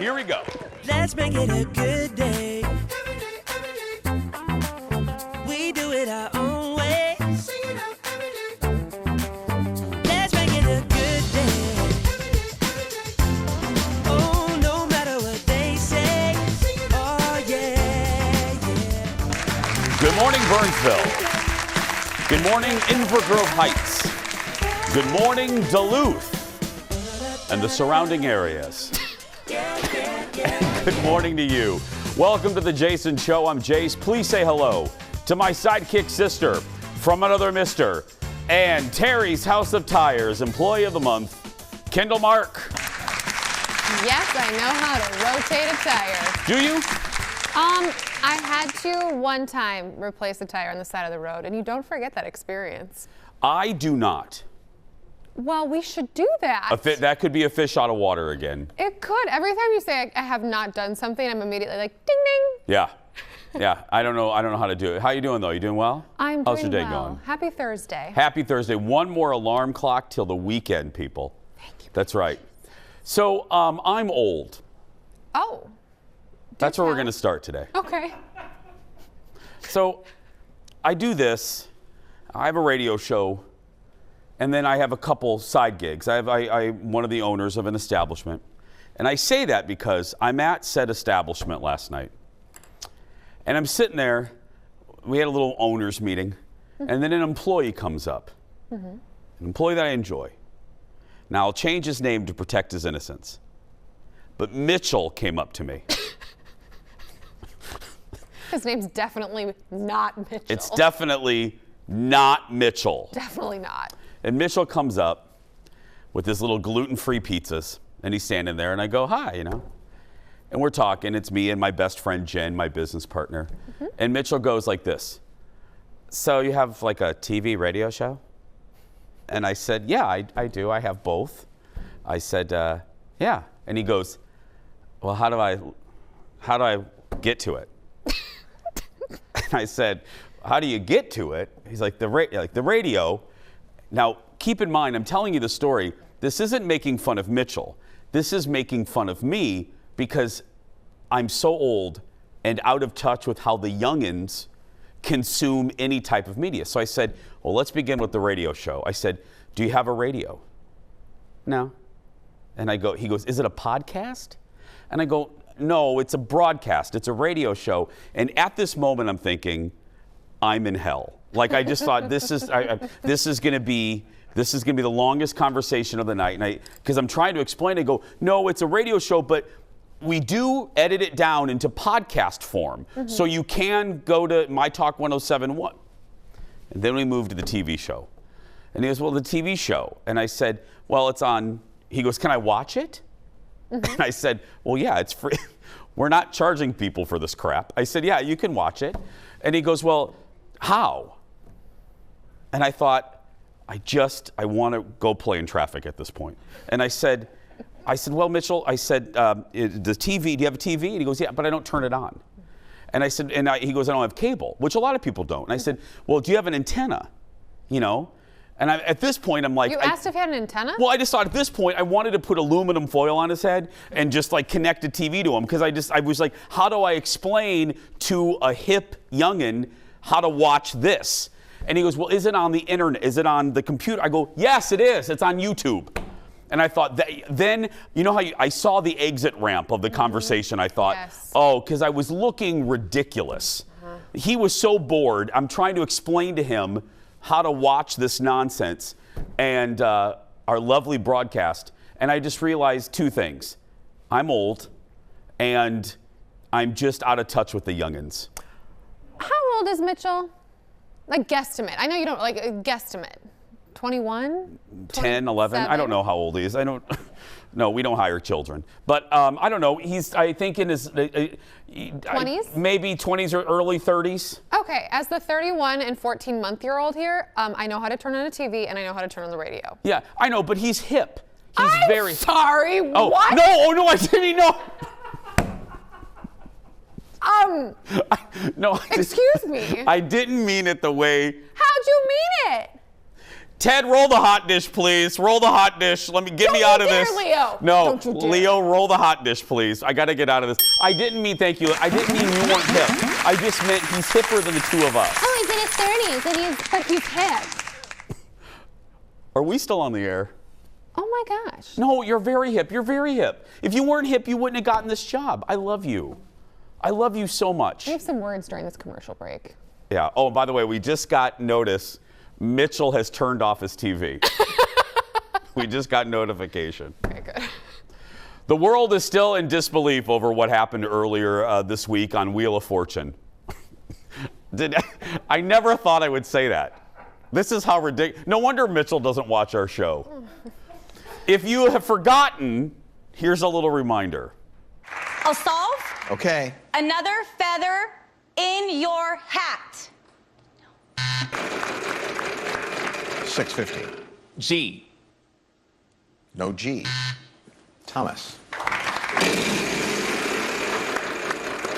Here we go. Let's make it a good day. We do it our own way. Let's make it a good day. Oh, no matter what they say. Oh, yeah, yeah. Good morning, Burnsville. Good morning, Inver Grove Heights. Good morning, Duluth and the surrounding areas. Good morning to you. Welcome to the Jason Show. I'm Jace. Please say hello to my sidekick sister from another mister and Terry's House of Tires Employee of the Month, Kendall Mark. Yes, I know how to rotate a tire. Do you? I had to one time replace a tire on the side of the road, and you don't forget that experience. I do not. Well, we should do that. That could be a fish out of water again. It could. Every time you say I have not done something, I'm immediately like, ding, ding. Yeah. Yeah, I don't know how to do it. How you doing, though? You doing well? I'm How's doing your day well. going? Happy Thursday. Happy Thursday. One more alarm clock till the weekend, people. Thank you. That's right. So, I'm old. Oh. That's where we're going to start today. Okay. So, I do this. I have a radio show, and then I have a couple side gigs. I'm one of the owners of an establishment. And I say that because I'm at said establishment last night. And I'm sitting there. We had a little owners meeting. And then an employee comes up. An employee that I enjoy. Now, I'll change his name to protect his innocence. But Mitchell came up to me. His name's definitely not Mitchell. It's definitely not Mitchell. Definitely not. And Mitchell comes up with his little gluten-free pizzas, and he's standing there, and I go, hi, And we're talking. It's me and my best friend, Jen, my business partner. And Mitchell goes like this. So you have like a TV radio show? And I said, yeah, I do. I have both. I said, yeah. And he goes, well, how do I get to it? And I said, how do you get to it? He's like, the radio. Now, keep in mind, I'm telling you the story. This isn't making fun of Mitchell. This is making fun of me because I'm so old and out of touch with how the youngins consume any type of media. So I said, well, let's begin with the radio show. I said, do you have a radio? No. And he goes, is it a podcast? And I go, no, it's a broadcast. It's a radio show. And at this moment, I'm thinking, I'm in hell. Like I just thought, this is going to be the longest conversation of the night. And because I'm trying to explain, I go, no, it's a radio show, but we do edit it down into podcast form. So you can go to My Talk 107.1. And then we moved to the TV show. And he goes, well, the TV show. And I said, well, it's on. He goes, can I watch it? And I said, well, yeah, it's free. We're not charging people for this crap. I said, yeah, you can watch it. And he goes, well, how? And I thought, I want to go play in traffic at this point. And I said, well, Mitchell, the TV, do you have a TV? And he goes, yeah, but I don't turn it on. And I said, he goes, I don't have cable, which a lot of people don't. And I said, well, do you have an antenna? And at this point, I'm like... You asked if he had an antenna? Well, I just thought at this point, I wanted to put aluminum foil on his head and just like connect a TV to him. Because I was like, how do I explain to a hip youngin' how to watch this? And he goes, well, is it on the internet? Is it on the computer? I go, yes, it is. It's on YouTube. And I thought, then, how I saw the exit ramp of the conversation. I thought, yes. Oh, because I was looking ridiculous. He was so bored. I'm trying to explain to him how to watch this nonsense and our lovely broadcast. And I just realized two things. I'm old, and I'm just out of touch with the youngins. How old is Mitchell? Like guesstimate. I know you don't, like a guesstimate. 21? 10, 11. I don't know how old he is. No, we don't hire children. But I don't know. I think in his 20s? Maybe 20s or early 30s. Okay, as the 31 and 14-month-year-old here, I know how to turn on a TV and I know how to turn on the radio. Yeah, I know, but he's hip. He's I'm very sorry. Oh, what? No, I didn't know. Excuse me. I didn't mean it the way. How'd you mean it? Ted, roll the hot dish, please. Roll the hot dish. Get me out of this. Leo. No, Don't you dare. Leo, roll the hot dish, please. I got to get out of this. I didn't mean thank you. I didn't mean you weren't hip. I just meant he's hipper than the two of us. Oh, he's in his 30s, but he's hip. Are we still on the air? Oh my gosh. No, you're very hip. You're very hip. If you weren't hip, you wouldn't have gotten this job. I love you. I love you so much. We have some words during this commercial break. Yeah. Oh, and by the way, we just got notice Mitchell has turned off his TV. We just got notification. Very good. The world is still in disbelief over what happened earlier this week on Wheel of Fortune. I never thought I would say that. This is how ridiculous. No wonder Mitchell doesn't watch our show. If you have forgotten, here's a little reminder. I'll solve. Okay. Another feather in your hat. 650. G. No G. Thomas.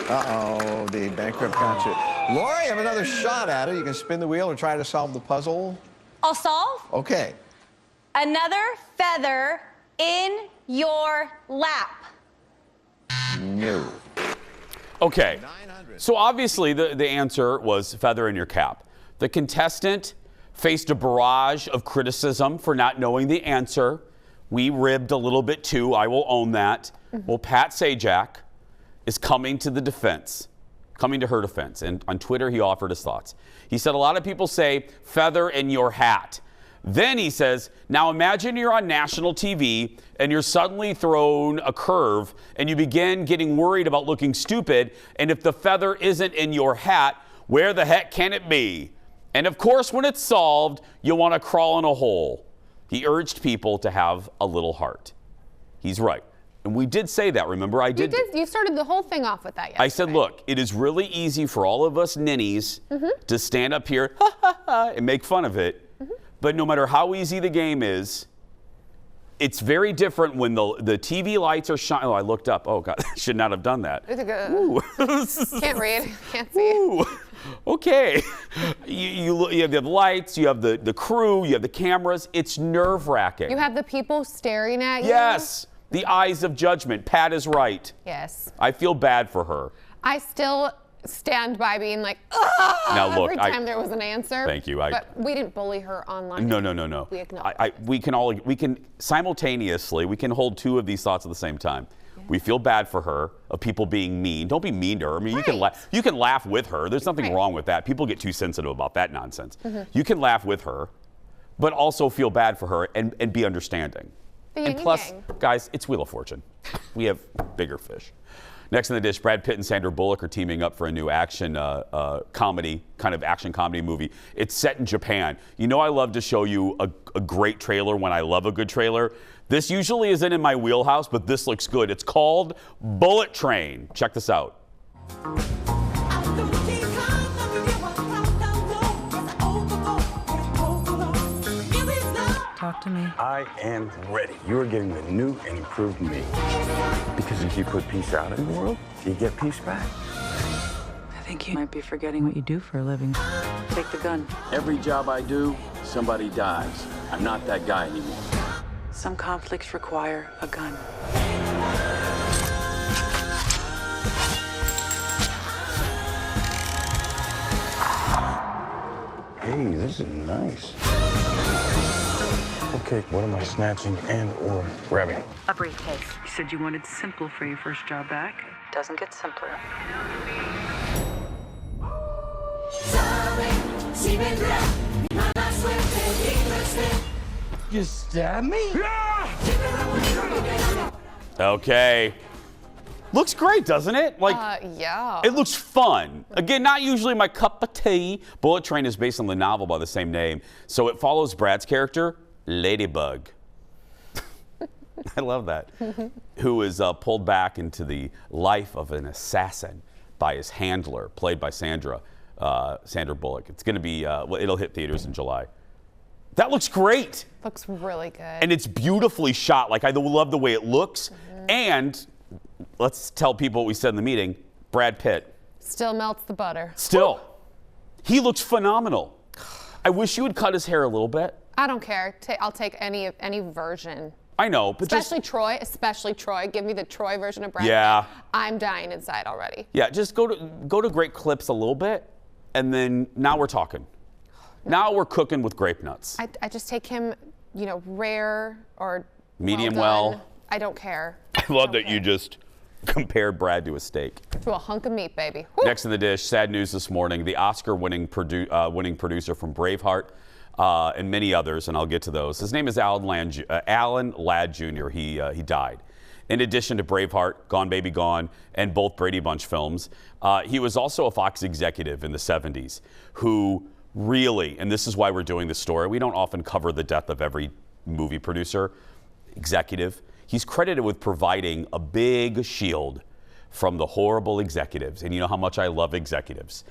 Uh-oh, the bankrupt got you. Laura, you have another shot at it. You can spin the wheel and try to solve the puzzle. I'll solve. Okay. Another feather in your lap. No. Okay. 900. So obviously the answer was feather in your cap. The contestant faced a barrage of criticism for not knowing the answer. We ribbed a little bit too. I will own that. Well, Pat Sajak is coming to the defense, coming to her defense. And on Twitter, he offered his thoughts. He said, a lot of people say feather in your hat. Then he says, now imagine you're on national TV and you're suddenly thrown a curve and you begin getting worried about looking stupid. And if the feather isn't in your hat, where the heck can it be? And of course, when it's solved, you'll want to crawl in a hole. He urged people to have a little heart. He's right. And we did say that, remember? You started the whole thing off with that yesterday. I said, look, it is really easy for all of us ninnies to stand up here and make fun of it. But no matter how easy the game is, it's very different when the TV lights are shining. Oh, I looked up. Oh, God, I should not have done that. Can't read, can't see. Ooh. Okay. You have the lights, you have the crew, you have the cameras. It's nerve-wracking. You have the people staring at you. Yes. The eyes of judgment. Pat is right. Yes. I feel bad for her. I still stand by being like, ah, Now, look, every time there was an answer. Thank you. But we didn't bully her online. No. We acknowledge. We can simultaneously, we can hold two of these thoughts at the same time. Yeah. We feel bad for her, of people being mean. Don't be mean to her. I mean, you can laugh with her. There's nothing wrong with that. People get too sensitive about that nonsense. You can laugh with her, but also feel bad for her and be understanding. And plus, guys, it's Wheel of Fortune. We have bigger fish. Next in the dish, Brad Pitt and Sandra Bullock are teaming up for a new action comedy, kind of action comedy movie. It's set in Japan. You know I love to show you a great trailer when I love a good trailer. This usually isn't in my wheelhouse, but this looks good. It's called Bullet Train. Check this out. Talk to me. I am ready. You are getting the new and improved me. Because if you put peace out in the world, you get peace back. I think you might be forgetting what you do for a living. Take the gun. Every job I do, somebody dies. I'm not that guy anymore. Some conflicts require a gun. Hey, this is nice. Okay, what am I snatching and or grabbing? A briefcase. You said you wanted simple for your first job back. Doesn't get simpler. You stab me? Okay. Looks great, doesn't it? Yeah. It looks fun. Again, not usually my cup of tea. Bullet Train is based on the novel by the same name, so it follows Brad's character, Ladybug. I love that. Who is pulled back into the life of an assassin by his handler, played by Sandra Bullock. It's going to be, it'll hit theaters in July. That looks great. Looks really good. And it's beautifully shot. Like, I love the way it looks. And let's tell people what we said in the meeting. Brad Pitt. Still melts the butter. Still. He looks phenomenal. I wish you would cut his hair a little bit. I don't care. I'll take any version. I know, but Especially Troy. Give me the Troy version of Brad Yeah. Pitt. I'm dying inside already. Yeah, just go to great clips a little bit, and then now we're talking. Now we're cooking with grape nuts. I just take him, rare or Medium well. well. I don't care. I love that you just compared Brad to a steak. To a hunk of meat, baby. Woo. Next in the dish, sad news this morning. The Oscar-winning producer from Braveheart and many others, and I'll get to those. His name is Alan Ladd Jr. He died. In addition to Braveheart, Gone Baby Gone, and both Brady Bunch films, he was also a Fox executive in the 70s who really, and this is why we're doing this story, we don't often cover the death of every movie producer, executive. He's credited with providing a big shield from the horrible executives. And you know how much I love executives.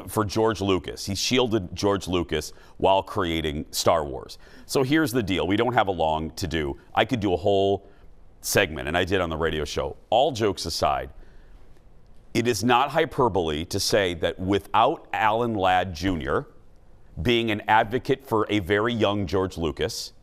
For George Lucas, he shielded George Lucas while creating Star Wars. So here's the deal. We don't have a long to do. I could do a whole segment, and I did on the radio show. All jokes aside, it is not hyperbole to say that without Alan Ladd Jr. being an advocate for a very young George Lucas,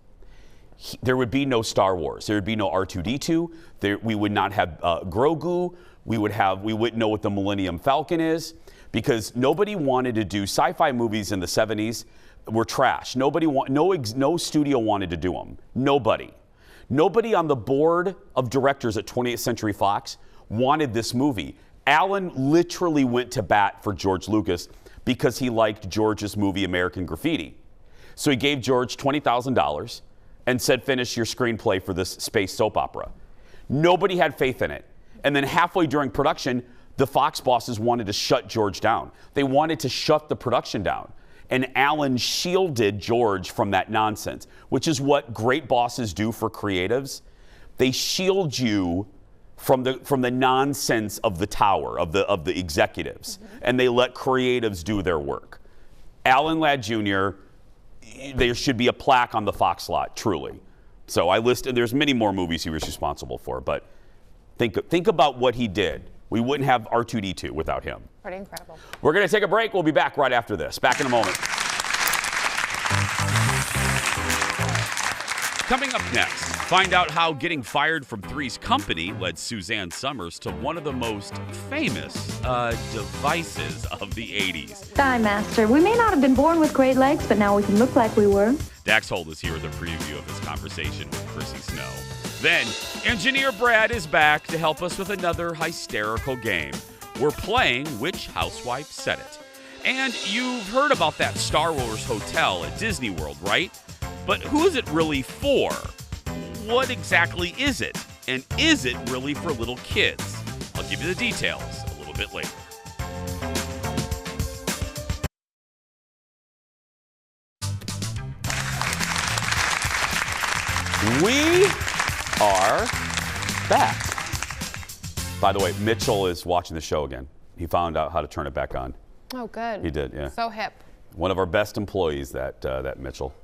there would be no Star Wars. There would be no R2-D2. We would not have Grogu. We wouldn't know what the Millennium Falcon is, because nobody wanted to do sci-fi movies in the 70s. Were trash. No studio wanted to do them. Nobody on the board of directors at 20th Century Fox wanted this movie. Alan literally went to bat for George Lucas because he liked George's movie American Graffiti. So he gave George $20,000 and said, finish your screenplay for this space soap opera. Nobody had faith in it. And then halfway during production, the Fox bosses wanted to shut George down. They wanted to shut the production down. And Alan shielded George from that nonsense, which is what great bosses do for creatives. They shield you from the nonsense of the tower, of the executives, and they let creatives do their work. Alan Ladd Jr., there should be a plaque on the Fox lot, truly. So I listed, there's many more movies he was responsible for, but think about what he did. We wouldn't have R2-D2 without him. Pretty incredible. We're going to take a break. We'll be back right after this. Back in a moment. Coming up next, find out how getting fired from Three's Company led Suzanne Summers to one of the most famous devices of the 80s. Die, Master. We may not have been born with great legs, but now we can look like we were. Dax Holt is here with a preview of his conversation with Chrissy Snow. Then, Engineer Brad is back to help us with another hysterical game. We're playing Which Housewife Said It. And you've heard about that Star Wars hotel at Disney World, right? But who is it really for? What exactly is it? And is it really for little kids? I'll give you the details a little bit later. We are back. By the way, Mitchell is watching the show again. He found out how to turn it back on. Oh, good. He did, yeah. So hip. One of our best employees, that Mitchell,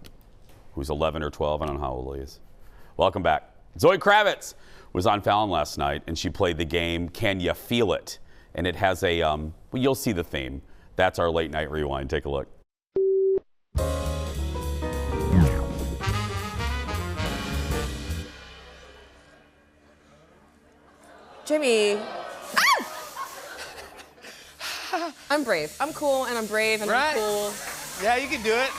who's 11 or 12. I don't know how old he is. Welcome back. Zoe Kravitz was on Fallon last night, and she played the game Can You Feel It? And it has a, well, you'll see the theme. That's our late night rewind. Take a look. Jimmy. I'm brave. I'm cool and I'm brave and I'm cool. Yeah, you can do it.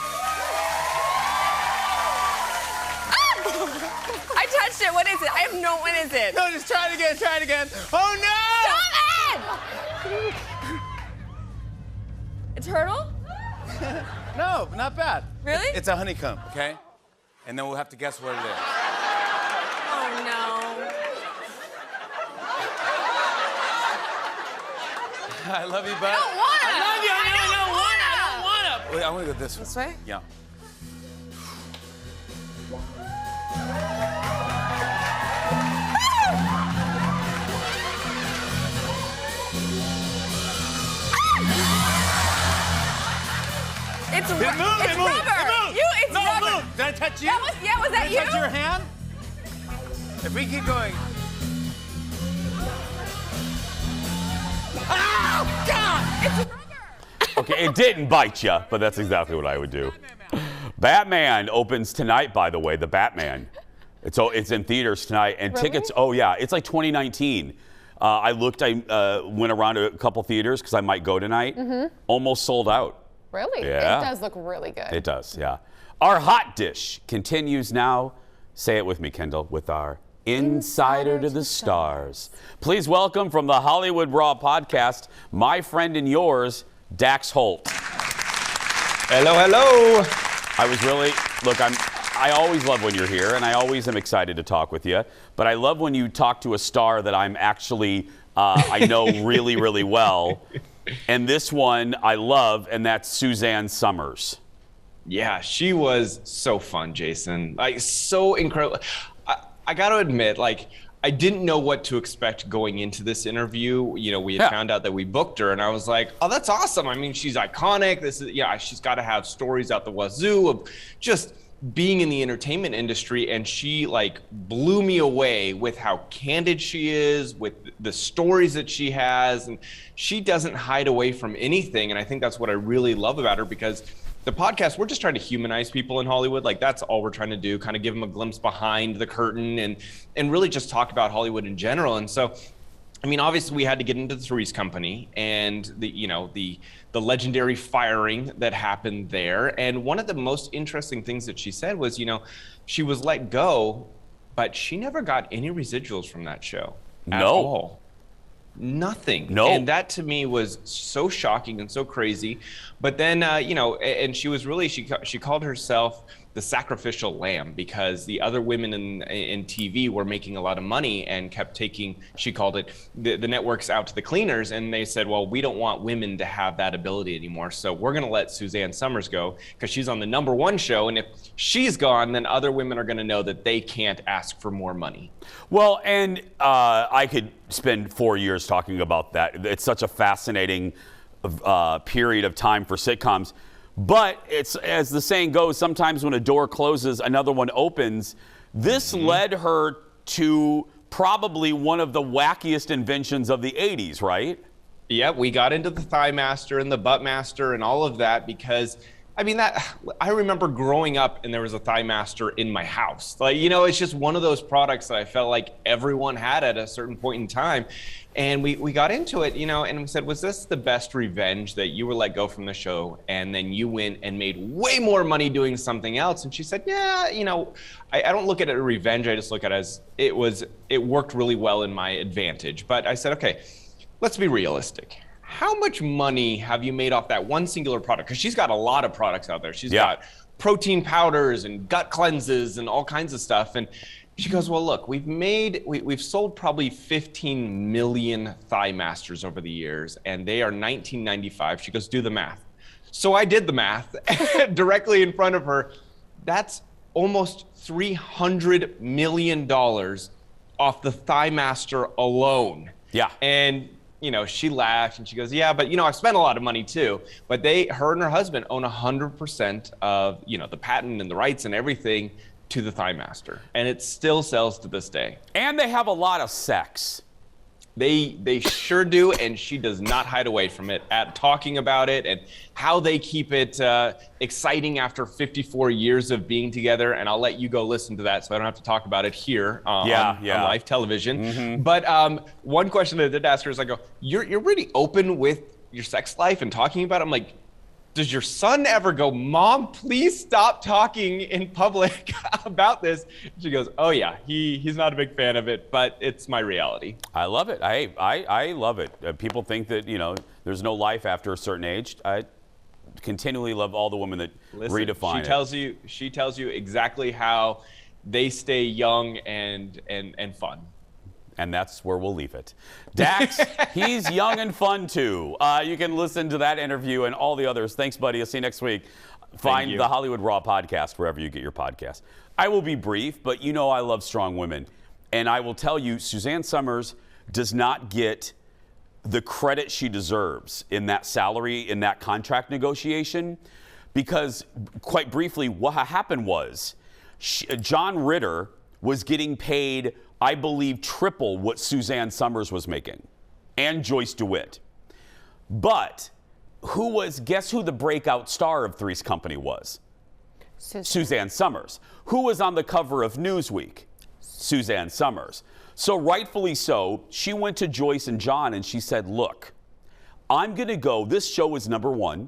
I touched it. What is it? I have no. What is it? No, just try it again. Try it again. Oh no! Stop it! A turtle? No, not bad. Really? It's a honeycomb, okay? And then we'll have to guess what it is. Oh no. I love you, bud. I don't wanna. I love you. I don't wanna. Wait, I want to go this way. This way? Yeah. It's It moved. it's It moved. rubber. It moved. It's No, it rubber. moved. Did I touch you? Was that Did you? I touch your hand? If we keep going. Oh, God! It's rubber. Okay, it didn't bite you, but that's exactly what I would do. Batman opens tonight, by the way, the Batman. It's in theaters tonight, and Really? tickets, oh yeah, it's like 2019. I went around to a couple theaters because I might go tonight. Almost sold out. Really? Yeah. It does look really good. It does, yeah. Our hot dish continues now. Say it with me, Kendall, with our Insider to the Stars. Please welcome from the Hollywood Brawl podcast, my friend and yours, Dax Holt. Hello, hello. I always love when you're here, and I always am excited to talk with you. But I love when you talk to a star that I'm actually, I know really, really well. And this one I love, and that's Suzanne Summers. Yeah, she was so fun, Jason. Like, so incredible. I got to admit, like, I didn't know what to expect going into this interview. You know, we had found out that we booked her, and I was like, oh, that's awesome. I mean, she's iconic. She's got to have stories out the wazoo of just being in the entertainment industry, and she like blew me away with how candid she is, with the stories that she has, and she doesn't hide away from anything. And I think that's what I really love about her, because the podcast, we're just trying to humanize people in Hollywood. Like, that's all we're trying to do, kind of give them a glimpse behind the curtain and really just talk about Hollywood in general. And so, I mean, obviously we had to get into the Three's Company and the legendary firing that happened there. And one of the most interesting things that she said was, she was let go, but she never got any residuals from that show at all. Nothing. No. And that to me was so shocking and so crazy. But then, and she was really, she called herself the sacrificial lamb, because the other women in TV were making a lot of money and kept taking, she called it, the networks out to the cleaners. And they said, well, we don't want women to have that ability anymore. So we're going to let Suzanne Summers go because she's on the #1 show. And if she's gone, then other women are going to know that they can't ask for more money. Well, and I could spend 4 years talking about that. It's such a fascinating period of time for sitcoms. But it's, as the saying goes, sometimes when a door closes, another one opens. This led her to probably one of the wackiest inventions of the 80s, right? Yeah, we got into the Thigh Master and the Butt Master and all of that because, I mean, I remember growing up and there was a Thigh Master in my house. Like, it's just one of those products that I felt like everyone had at a certain point in time. And we got into it, and we said, was this the best revenge, that you were let go from the show and then you went and made way more money doing something else? And she said, yeah, I don't look at it as a revenge. I just look at it as it worked really well in my advantage. But I said, okay, let's be realistic. How much money have you made off that one singular product? Because she's got a lot of products out there. She's got protein powders and gut cleanses and all kinds of stuff. And she goes, well, look, we've sold probably 15 million Thigh Masters over the years, and they are $19.95. She goes, do the math. So I did the math directly in front of her. That's almost $300 million off the Thigh Master alone. Yeah. And she laughed and she goes, yeah, but I've spent a lot of money too. But her and her husband own 100% of, the patent and the rights and everything to the Thigh Master. And it still sells to this day. And they have a lot of sex. They sure do, and she does not hide away from it at talking about it and how they keep it exciting after 54 years of being together. And I'll let you go listen to that so I don't have to talk about it here on live television. But one question that I did ask her is, I go, you're really open with your sex life and talking about it? I'm like, does your son ever go, Mom, please stop talking in public about this? She goes, oh yeah, he's not a big fan of it, but it's my reality. I love it. I love it. People think that, there's no life after a certain age. I continually love all the women that redefine it. She tells you exactly how they stay young and fun. And that's where we'll leave it. Dax, he's young and fun too. You can listen to that interview and all the others. Thanks, buddy. I'll see you next week. Find the Hollywood Raw podcast wherever you get your podcast. I will be brief, but I love strong women. And I will tell you, Suzanne Summers does not get the credit she deserves in that salary, in that contract negotiation, because quite briefly, what happened was John Ritter was getting paid, I believe, triple what Suzanne Summers was making, and Joyce DeWitt. But guess who the breakout star of Three's Company was? Suzanne Summers. Who was on the cover of Newsweek? Suzanne Summers. So rightfully so, she went to Joyce and John and she said, look, I'm going to go. This show is #1.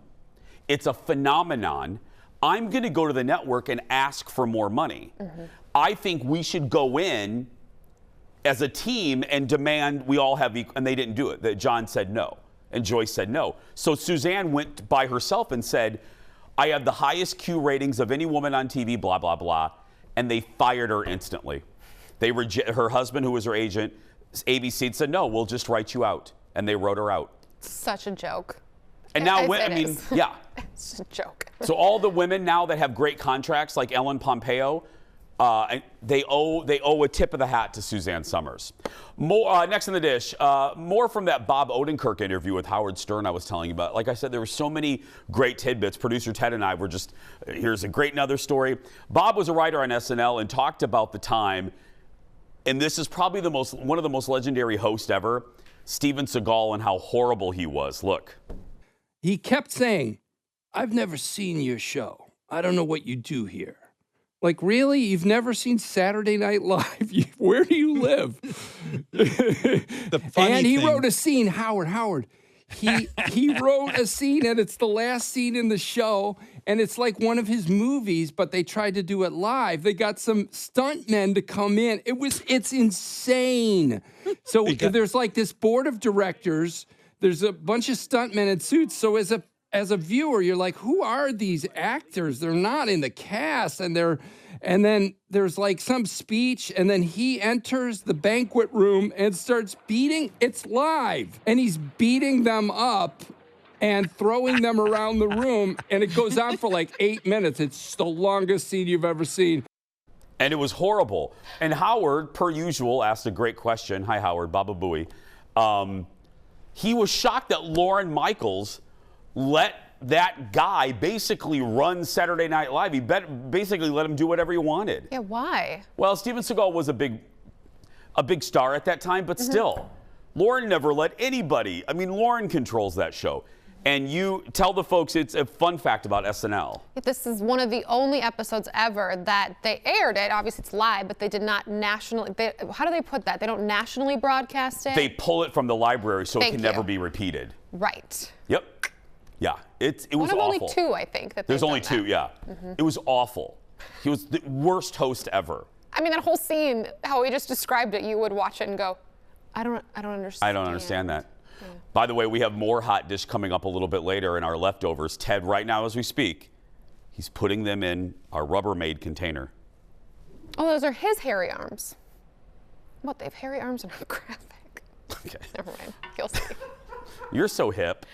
It's a phenomenon. I'm going to go to the network and ask for more money. I think we should go in as a team and demand we all have equal, and they didn't do it. That John said no, and Joyce said no. So Suzanne went by herself and said, I have the highest Q ratings of any woman on TV, blah, blah, blah, and they fired her instantly. Her husband, who was her agent, ABC said, no, we'll just write you out, and they wrote her out. Such a joke. And now, I mean, yeah. It's just a joke. So all the women now that have great contracts, like Ellen Pompeo, they owe a tip of the hat to Suzanne Summers. More next in the dish, more from that Bob Odenkirk interview with Howard Stern I was telling you about. Like I said, there were so many great tidbits. Producer Ted and I were just, here's a great another story. Bob was a writer on SNL and talked about the time, and this is probably one of the most legendary hosts ever, Steven Seagal, and how horrible he was. Look. He kept saying, I've never seen your show. I don't know what you do here. Like, really? You've never seen Saturday Night Live? Where do you live? And he wrote a scene, Howard. He wrote a scene, and it's the last scene in the show, and it's like one of his movies, but they tried to do it live. They got some stuntmen to come in. It's insane. So there's like this board of directors. There's a bunch of stuntmen in suits. So as a viewer, you're like, who are these actors? They're not in the cast. And then there's like some speech, and then he enters the banquet room and starts beating. It's live. And he's beating them up and throwing them around the room. And it goes on for like 8 minutes. It's the longest scene you've ever seen. And it was horrible. And Howard, per usual, asked a great question. Hi, Howard, Baba Booey. He was shocked that Lorne Michaels let that guy basically run Saturday Night Live. He basically let him do whatever he wanted. Yeah, why? Well, Steven Seagal was a big star at that time, but still, Lorne never let anybody. I mean, Lorne controls that show. And you tell the folks, it's a fun fact about SNL. This is one of the only episodes ever that they aired it. Obviously, it's live, but they did not nationally. How do they put that? They don't nationally broadcast it? They pull it from the library so it can never be repeated. Right. Yep. Yeah. It was one of awful. only 2, I think. There's only 2, yeah. It was awful. He was the worst host ever. I mean, that whole scene, how he just described it, you would watch it and go, I don't understand. I don't understand that. By the way, we have more hot dish coming up a little bit later in our leftovers. Ted, right now as we speak, he's putting them in our Rubbermaid container. Oh, those are his hairy arms. What, they have hairy arms and are graphic? Okay. Never mind. You'll see. You're so hip.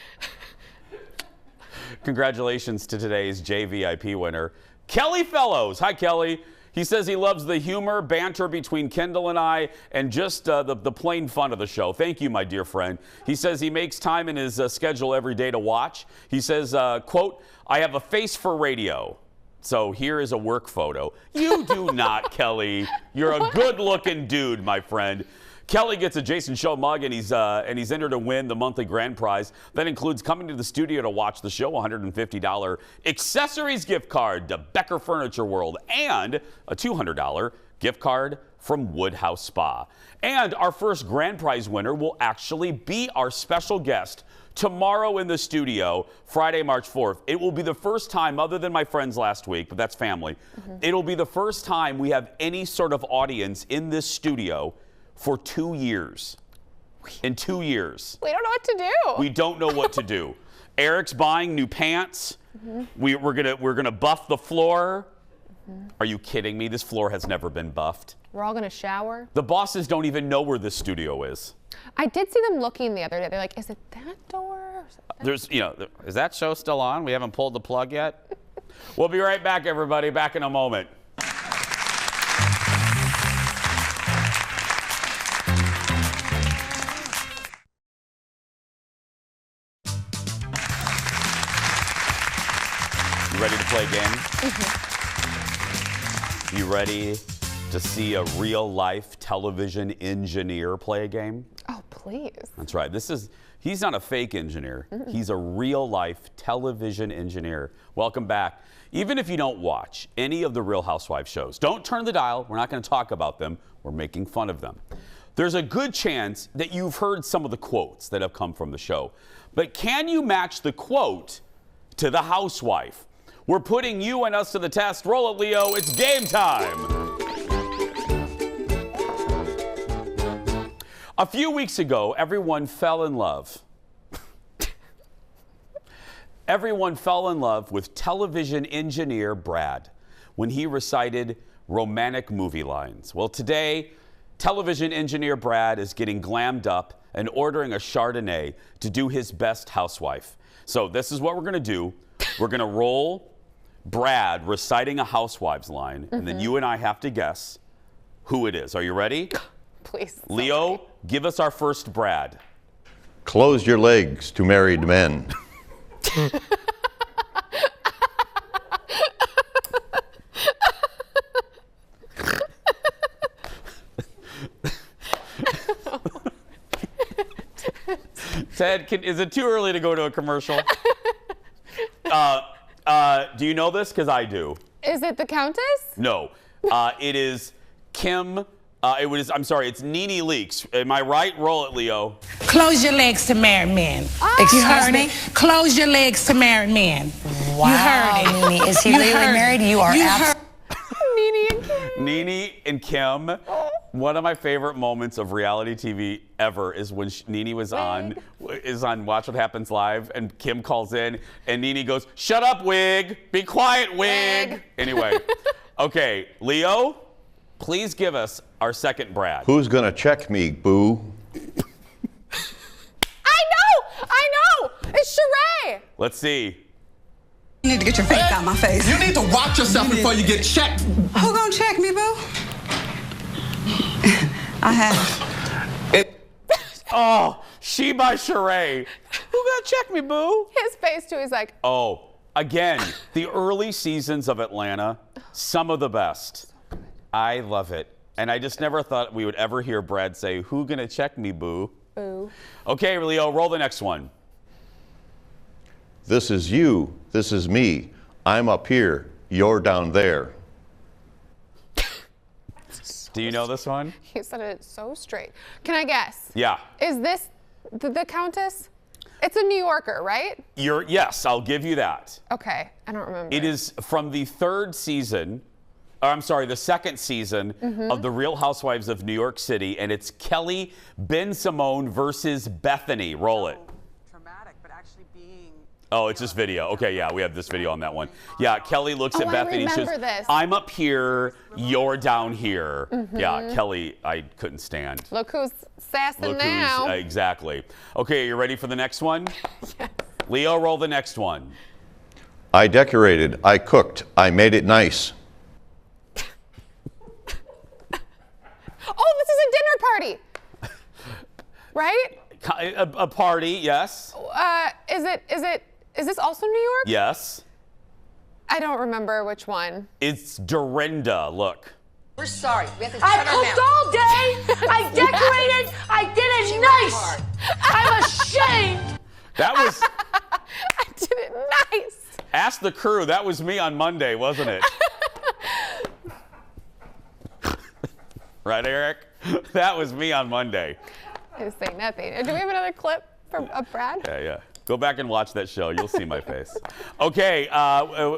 Congratulations to today's JVIP winner, Kelly Fellows. Hi, Kelly. He says he loves the humor, banter between Kendall and I, and just the plain fun of the show. Thank you, my dear friend. He says he makes time in his schedule every day to watch. He says, quote, I have a face for radio. So here is a work photo. You do not, Kelly. You're a good-looking dude, my friend. Kelly gets a Jason Show mug, and he's entered to win the monthly grand prize. That includes coming to the studio to watch the show, $150 accessories gift card to Becker Furniture World, and a $200 gift card from Woodhouse Spa. And our first grand prize winner will actually be our special guest tomorrow in the studio, Friday, March 4th. It will be the first time, other than my friends last week, but that's family, it'll be the first time we have any sort of audience in this studio for 2 years. In 2 years. We don't know what to do. We don't know what to do. Eric's buying new pants. We're gonna buff the floor. Are you kidding me? This floor has never been buffed. We're all gonna shower. The bosses don't even know where this studio is. I did see them looking the other day. They're like, is it that door? Or is it that There's, is that show still on? We haven't pulled the plug yet. We'll be right back, everybody. Back in a moment. Ready to play a game? You ready to see a real-life television engineer play a game? Oh, please. Please. That's right. He's not a fake engineer. He's a real life television engineer. Welcome back. Even if you don't watch any of the Real Housewives shows, don't turn the dial. We're not going to talk about them. We're making fun of them. There's a good chance that you've heard some of the quotes that have come from the show. But can you match the quote to the housewife? We're putting you and us to the test. Roll it, Leo. It's game time. A few weeks ago, everyone fell in love. Everyone fell in love with television engineer Brad when he recited romantic movie lines. Well, today, television engineer Brad is getting glammed up and ordering a Chardonnay to do his best housewife. So this is what we're going to do. We're going to roll Brad reciting a housewives line, and then you and I have to guess who it is. Are you ready? Please. Leo, give us our first Brad. Close your legs to married men. Ted, is it too early to go to a commercial? Do you know this? Because I do. Is it the Countess? No. It is Kim. It's Nene Leakes. Am I right? Roll it, Leo. Close your legs to married men. Excuse me? Close your legs to married men. Wow, You heard it. Nene. Is he really married? You are absolutely. Nene and Kim. One of my favorite moments of reality TV ever is when Nene was on Watch What Happens Live, and Kim calls in, and Nene goes, "Shut up, Wig. Be quiet, Wig." Anyway, okay, Leo, please give us our second Brad. Who's gonna check me, boo? I know. It's Sheree. Let's see. You need to get your face out my face. You need to watch yourself before you get checked. Who gonna check me, boo? I have. Oh, she by Sheree. Who gonna check me, boo? His face too. He's like, oh, again, the early seasons of Atlanta, some of the best. I love it. And I just never thought we would ever hear Brad say, "Who gonna check me, boo?" Boo. Okay, Leo, roll the next one. This is you. This is me. I'm up here. You're down there. Do you know this one? He said it so straight. Can I guess? Yeah. Is this the Countess? It's a New Yorker, right? Yes, I'll give you that. Okay, I don't remember. It is from the second season of The Real Housewives of New York City, and it's Kelly Ben Simone versus Bethany. Roll it. Traumatic, but actually being. Oh, it's just video. Okay, yeah, we have this video on that one. Yeah, Kelly looks at Bethany and says, this. "I'm up here, you're down here." Yeah, Kelly, I couldn't stand. Look who's sassing Look now. who's, exactly. Okay, are you ready for the next one? Yes. Leo, roll the next one. I decorated. I cooked. I made it nice. Oh, this is a dinner party. Right? A party, yes. Is this also New York? Yes. I don't remember which one. It's Dorinda. Look. We're sorry. We have to I shut our cooked mouth. all day. I decorated. I did it nice. I'm ashamed. That was. I did it nice. Ask the crew. That was me on Monday, wasn't it? Right, Eric? That was me on Monday. I was saying nothing. Do we have another clip of Brad? Yeah. Go back and watch that show. You'll see my face. Okay,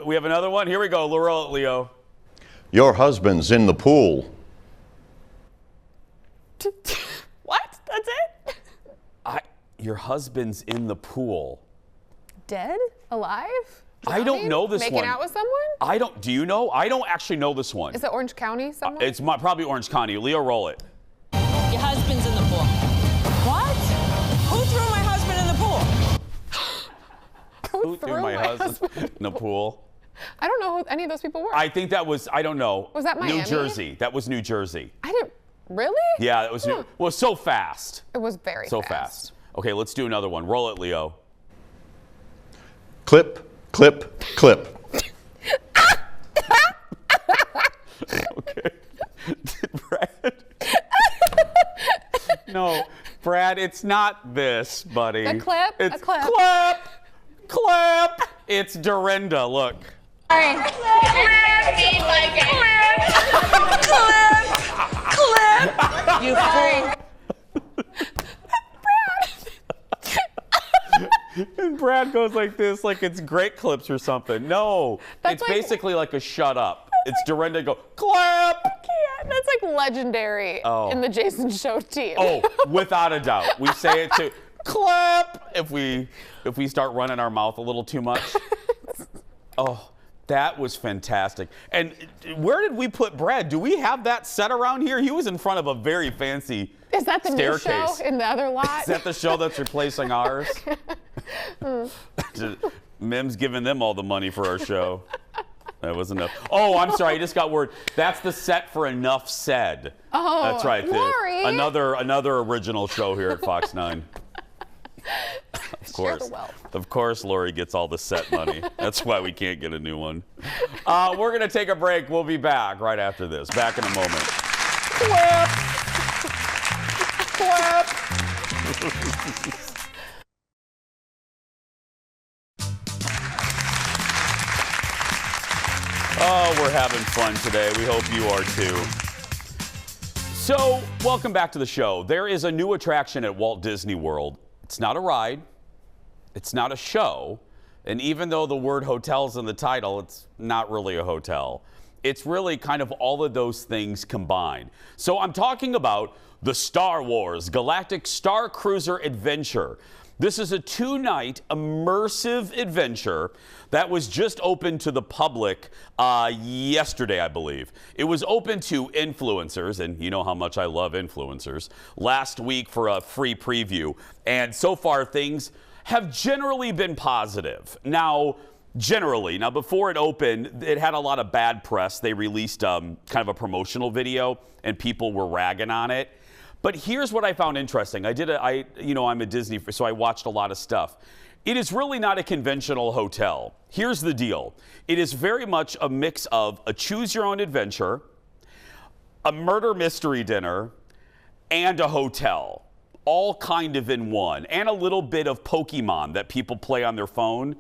we have another one. Here we go. Leo. Your husband's in the pool. What? That's it? Your husband's in the pool. Dead? Alive? I don't know this Making one. out with someone? Do you know? I don't actually know this one. Is it Orange County somewhere? It's probably Orange County. Leo, roll it. Your husband's in the pool. What? Who threw my husband in the pool? Who threw my husband in the pool? I don't know who any of those people were. I think that was, I don't know. Was that Miami? New Jersey. That was New Jersey. I didn't, really? Yeah, it was, well, so fast. It was very so fast. Okay, let's do another one. Roll it, Leo. Clip, clip, clip. Okay. Did Brad? No. Brad, it's not this, buddy. A clip? It's A clip. Clip. It's Dorinda. Look. Clip. You fool. And Brad goes like this, like it's Great Clips or something. No, it's basically like a shut up. It's Dorinda go, clap! That's like legendary in the Jason Show team. Oh, without a doubt. We say it to clap if we start running our mouth a little too much. Oh, that was fantastic. And where did we put Brad? Do we have that set around here? He was in front of a very fancy Is that the staircase. new show in the other lot? Is that the show that's replacing ours? Mim's giving them all the money for our show. That was enough. Oh, I'm sorry. I just got word. That's the set for Enough Said. Oh, that's right. Lori. Another original show here at Fox 9. Of course. Share the wealth. Of course, Lori gets all the set money. That's why we can't get a new one. We're going to take a break. We'll be back right after this. Back in a moment. Clap. Clap. Oh, we're having fun today. We hope you are too. So, welcome back to the show. There is a new attraction at Walt Disney World. It's not a ride. It's not a show. And even though the word hotel's in the title, it's not really a hotel. It's really kind of all of those things combined. So I'm talking about the Star Wars Galactic Star Cruiser Adventure. This is a 2-night immersive adventure that was just open to the public yesterday, I believe. It was open to influencers, and you know how much I love influencers, last week for a free preview. And so far, things have generally been positive. Now, before it opened, it had a lot of bad press. They released kind of a promotional video, and people were ragging on it. But here's what I found interesting. I'm a Disney, so I watched a lot of stuff. It is really not a conventional hotel. Here's the deal. It is very much a mix of a choose-your-own-adventure, a murder mystery dinner, and a hotel, all kind of in one, and a little bit of Pokemon that people play on their phone.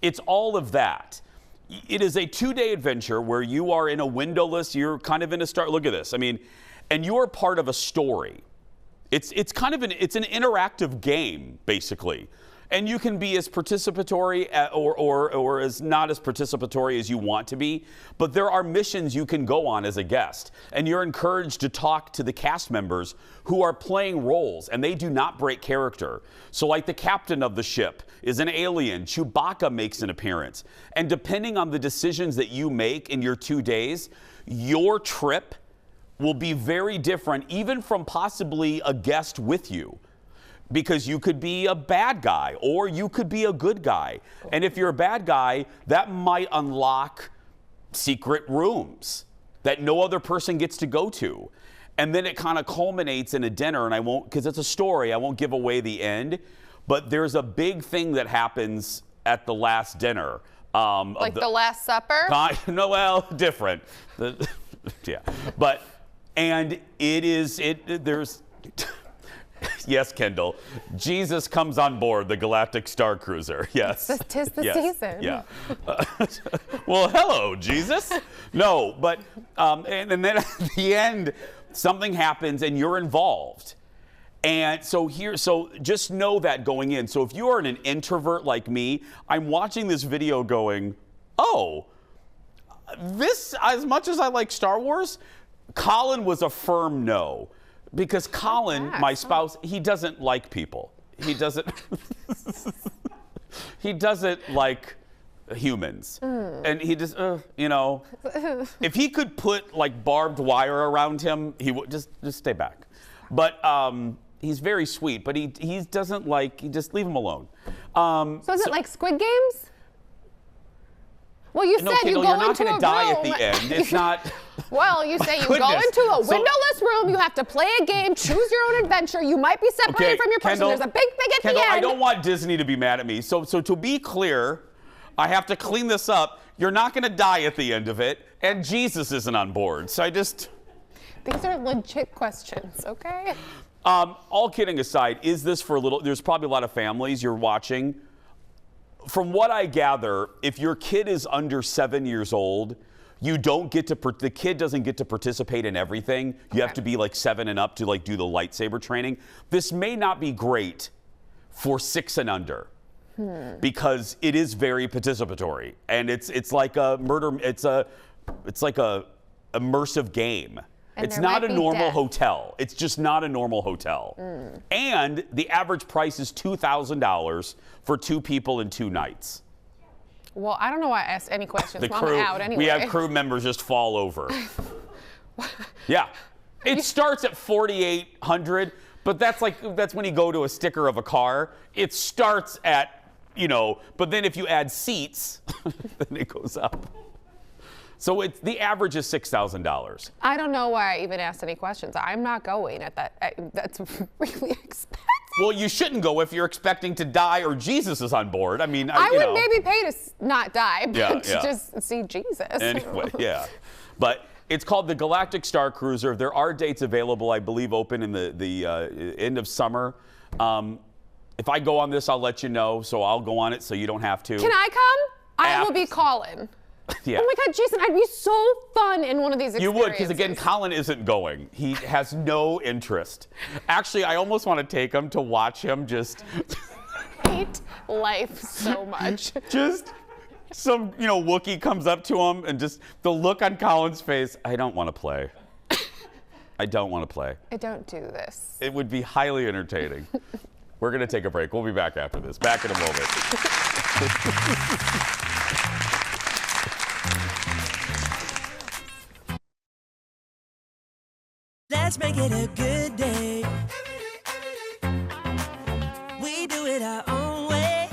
It's all of that. It is a 2-day adventure where you are in a windowless, you're kind of in a star. Look at this. I mean, and you're part of a story. It's an interactive game, basically. And you can be as participatory or as not as participatory as you want to be. But there are missions you can go on as a guest. And you're encouraged to talk to the cast members who are playing roles. And they do not break character. So like the captain of the ship is an alien. Chewbacca makes an appearance. And depending on the decisions that you make in your 2 days, your trip will be very different, even from possibly a guest with you. Because you could be a bad guy or you could be a good guy. And if you're a bad guy, that might unlock secret rooms that no other person gets to go to. And then it kind of culminates in a dinner, and I won't, because it's a story, I won't give away the end. But there's a big thing that happens at the last dinner. Like the Last Supper? No, well, different. Yeah. But, and there's... Yes, Kendall. Jesus comes on board the Galactic Star Cruiser. Yes. Tis the yes. season. Yeah. Well, hello, Jesus. No, but and then at the end, something happens and you're involved. And so just know that going in. So if you are an introvert like me, I'm watching this video going, oh, this, as much as I like Star Wars, Colin was a firm no. Because Colin, my spouse, he doesn't like people. He doesn't like humans. And he just, if he could put like barbed wire around him, he would just stay back. But he's very sweet, but he doesn't like, just leave him alone. So is it like Squid Games? Well, you said Kendall, you go you're not into going a to die room. at the end. It's not. Well, you say you go Goodness. into a So- windowless room, you have to play a game, choose your own adventure, you might be separated from your person, Kendall, there's a big thing at Kendall, the end. I don't want Disney to be mad at me. So to be clear, I have to clean this up. You're not going to die at the end of it, and Jesus isn't on board. So These are legit questions, okay? All kidding aside, is this for a little? There's probably a lot of families you're watching. From what I gather, if your kid is under 7 years old, you don't get to. The kid doesn't get to participate in everything. You have to be like 7 and up to like do the lightsaber training. This may not be great for 6 and under. Because it is very participatory, and it's like a murder. It's like a immersive game. And it's there not might a be normal death. hotel. It's just not a normal hotel. And the average price is $2,000 for 2 people and 2 nights. Well, I don't know why I asked any questions. The Mom, crew, out anyway. we have crew members just fall over. Yeah, it starts at $4,800, but that's when you go to a sticker of a car. It starts at, but then if you add seats, then it goes up. So the average is $6,000. I don't know why I even asked any questions. I'm not going at that. That's really expensive. Well, you shouldn't go if you're expecting to die or Jesus is on board. I mean, I would maybe pay to not die, but to yeah. just see Jesus. Anyway, yeah. But it's called the Galactic Star Cruiser. There are dates available, I believe, open in the end of summer. If I go on this, I'll let you know. So I'll go on it so you don't have to. Can I come? I will be Colin. Yeah. Oh my God, Jason, I'd be so fun in one of these experiences. You would, because again, Colin isn't going. He has no interest. Actually, I almost want to take him to watch him just hate life so much. Just some, Wookiee comes up to him and just the look on Colin's face, I don't want to play. I don't want to play. I don't do this. It would be highly entertaining. We're going to take a break. We'll be back after this. Back in a moment. Let's make it a good day. We do it our own way.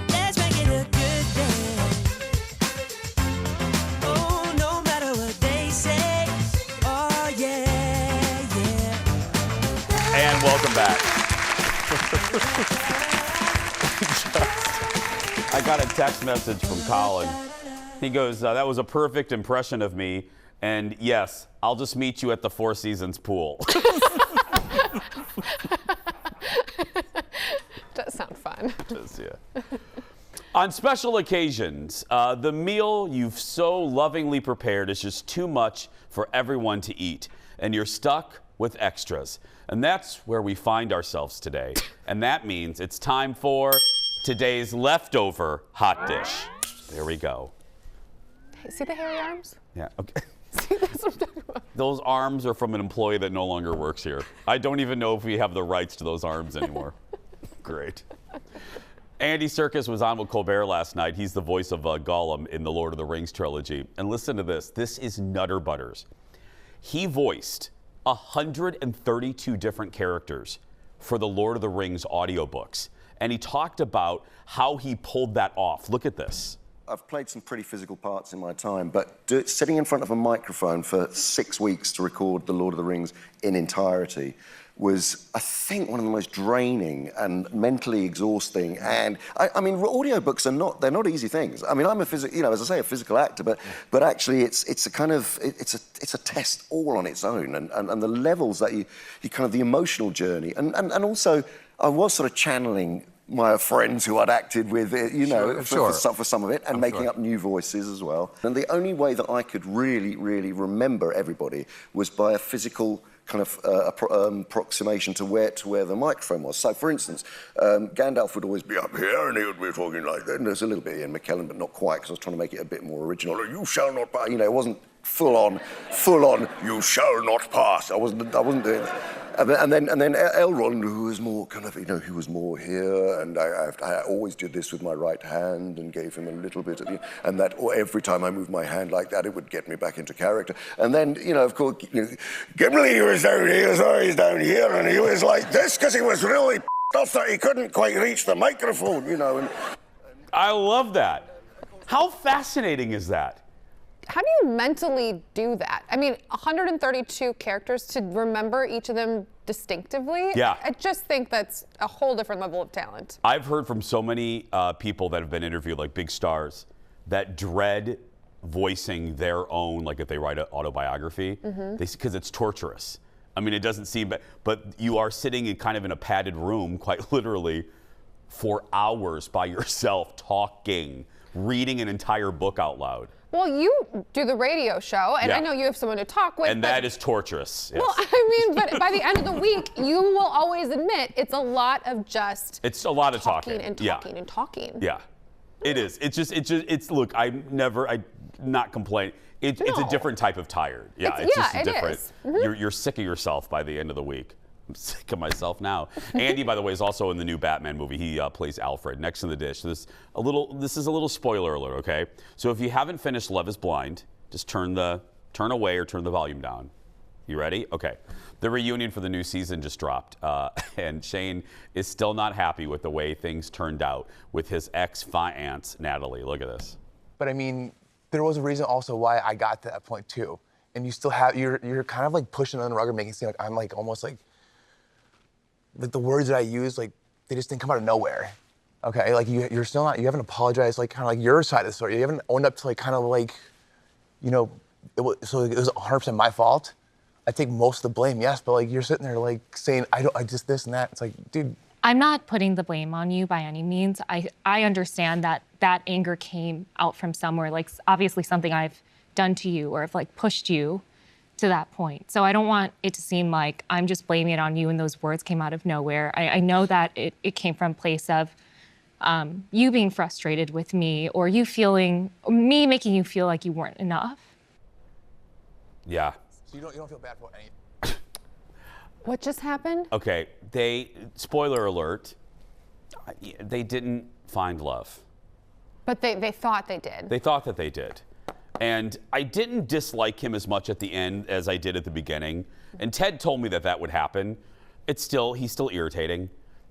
Let's make it a good day. Oh, no matter what they say. Oh, yeah, yeah. And welcome back. I got a text message from Colin. He goes, that was a perfect impression of me. And yes, I'll just meet you at the Four Seasons pool. Does sound fun. Does, yeah. On special occasions, the meal you've so lovingly prepared is just too much for everyone to eat, and you're stuck with extras. And that's where we find ourselves today. And that means it's time for today's leftover hot dish. There we go. Hey, see the hairy arms? Yeah, okay. See, that's what I'm talking about. Those arms are from an employee that no longer works here. I don't even know if we have the rights to those arms anymore. Great. Andy Serkis was on with Colbert last night. He's the voice of Gollum in the Lord of the Rings trilogy. And listen to this. This is Nutter Butters. He voiced 132 different characters for the Lord of the Rings audiobooks. And he talked about how he pulled that off. Look at this. I've played some pretty physical parts in my time, but sitting in front of a microphone for 6 weeks to record The Lord of the Rings in entirety was, I think, one of the most draining and mentally exhausting. And I mean, audiobooks are they're not easy things. I mean, I'm a as I say, a physical actor, but actually it's a kind of, it's a test all on its own, and the levels that you kind of, the emotional journey, and also I was sort of channeling my friends who I'd acted with, for some of it, and making up new voices as well. And the only way that I could really, really remember everybody was by a physical kind of approximation to where the microphone was. So, for instance, Gandalf would always be up here, and he would be talking like that. And there's a little bit of Ian McKellen, but not quite, because I was trying to make it a bit more original. You shall not pass. It wasn't full on. You shall not pass. I wasn't doing that. And then Elrond, who was more kind of, he was more here, and I always did this with my right hand and gave him a little bit of, and that every time I moved my hand like that, it would get me back into character. And then, of course, Gimli was down here, so he's down here, and he was like this because he was really off that he couldn't quite reach the microphone, And I love that. How fascinating is that? How do you mentally do that? I mean, 132 characters, to remember each of them distinctively? Yeah. I just think that's a whole different level of talent. I've heard from so many people that have been interviewed, like big stars, that dread voicing their own, like if they write an autobiography, because it's torturous. I mean, it doesn't seem, but you are sitting in kind of in a padded room, quite literally, for hours by yourself, talking, reading an entire book out loud. Well, you do the radio show, and Yeah. I know you have someone to talk with. And but, that is torturous. Yes. Well, I mean, but by the end of the week, you will always admit it's a lot of just It's a lot of talking talking. and Yeah. talking and talking. Yeah, it is. It's look, I'm not complaining. It's a No. different type of tired. Yeah, It's- it's yeah, just it different. is. Mhm. You're sick of yourself by the end of the week. I'm sick of myself now. Andy, by the way, is also in the new Batman movie. He plays Alfred. Next in the dish. This is a little spoiler alert, okay? So if you haven't finished Love Is Blind, just turn away or turn the volume down. You ready? Okay. The reunion for the new season just dropped, and Shane is still not happy with the way things turned out with his ex-fiance, Natalie. Look at this. But I mean, there was a reason also why I got to that point too. And you still have, you're kind of like pushing on the rug and making it seem like I'm like almost like the words that I use, like they just didn't come out of nowhere. Okay, like you're still not, you haven't apologized like kind of like your side of the story. You haven't owned up to like kind of like, you know, so it was 100% my fault. I take most of the blame, yes, but like you're sitting there like saying, I just this and that. It's like, dude. I'm not putting the blame on you by any means. I understand that that anger came out from somewhere, like obviously something I've done to you or have like pushed you to that point. So I don't want it to seem like I'm just blaming it on you and those words came out of nowhere. I know that it came from a place of you being frustrated with me or me making you feel like you weren't enough. Yeah. So you don't feel bad for any. What just happened? Okay, spoiler alert, they didn't find love. But they thought they did. They thought that they did. And I didn't dislike him as much at the end as I did at the beginning. And Ted told me that would happen. He's still irritating.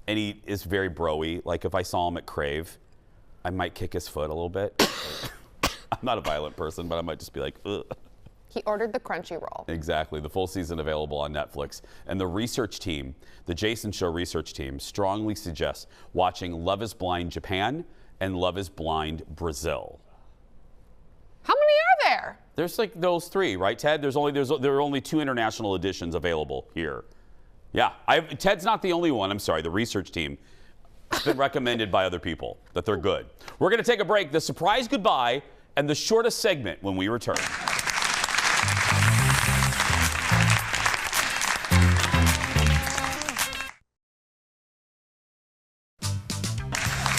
And he is very bro-y. Like if I saw him at Crave, I might kick his foot a little bit. I'm not a violent person, but I might just be like, ugh. He ordered the crunchy roll. Exactly. The full season available on Netflix. And the research team, the Jason Show research team, strongly suggests watching Love Is Blind Japan and Love Is Blind Brazil. How many are there? There's like those three, right, Ted? There are only 2 international editions available here. Yeah, Ted's not the only one. I'm sorry, the research team. It's been recommended by other people that they're good. We're going to take a break. The surprise goodbye and the shortest segment when we return.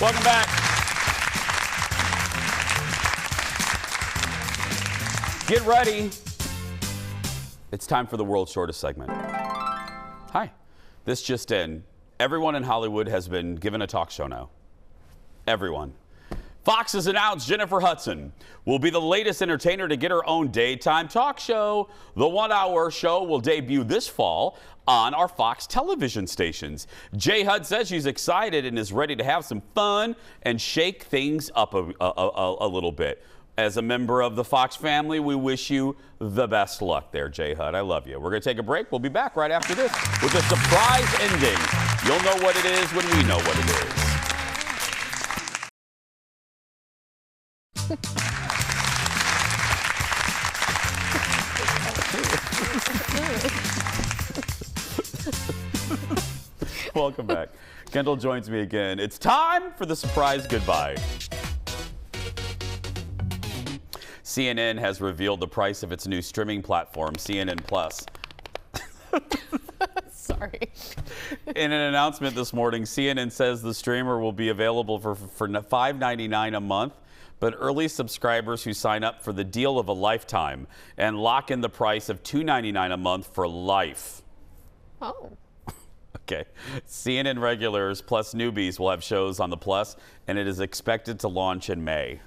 Welcome back. Get ready. It's time for the world's shortest segment. Hi. This just in. Everyone in Hollywood has been given a talk show now. Everyone. Fox has announced Jennifer Hudson will be the latest entertainer to get her own daytime talk show. The 1-hour show will debut this fall on our Fox television stations. J. Hud says she's excited and is ready to have some fun and shake things up a little bit. As a member of the Fox family, we wish you the best luck there, J. Hud. I love you. We're going to take a break. We'll be back right after this with a surprise ending. You'll know what it is when we know what it is. Welcome back. Kendall joins me again. It's time for the surprise goodbye. CNN has revealed the price of its new streaming platform, CNN Plus. Sorry. In an announcement this morning, CNN says the streamer will be available for $5.99 a month, but early subscribers who sign up for the deal of a lifetime and lock in the price of $2.99 a month for life. Oh. Okay. CNN regulars plus newbies will have shows on the Plus, and it is expected to launch in May.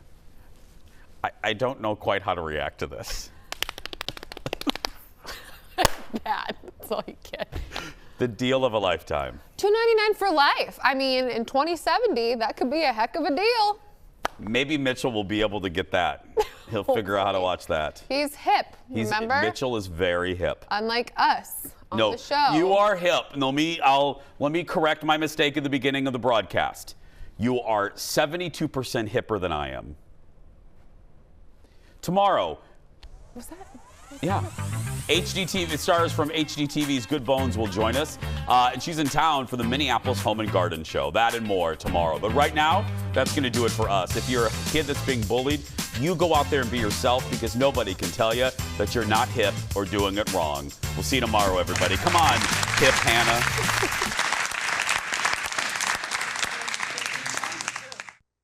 I don't know quite how to react to this. Bad. That's all you get. The deal of a lifetime. $2.99 for life. I mean, in 2070, that could be a heck of a deal. Maybe Mitchell will be able to get that. He'll figure out how to watch that. He's hip, remember? Mitchell is very hip. Unlike us on the show. You are hip. No, let me correct my mistake at the beginning of the broadcast. You are 72% hipper than I am. Tomorrow. Was that? Yeah. HGTV stars from HGTV's Good Bones will join us. And she's in town for the Minneapolis Home and Garden Show. That and more tomorrow. But right now, that's going to do it for us. If you're a kid that's being bullied, you go out there and be yourself because nobody can tell you that you're not hip or doing it wrong. We'll see you tomorrow, everybody. Come on, hip Hannah.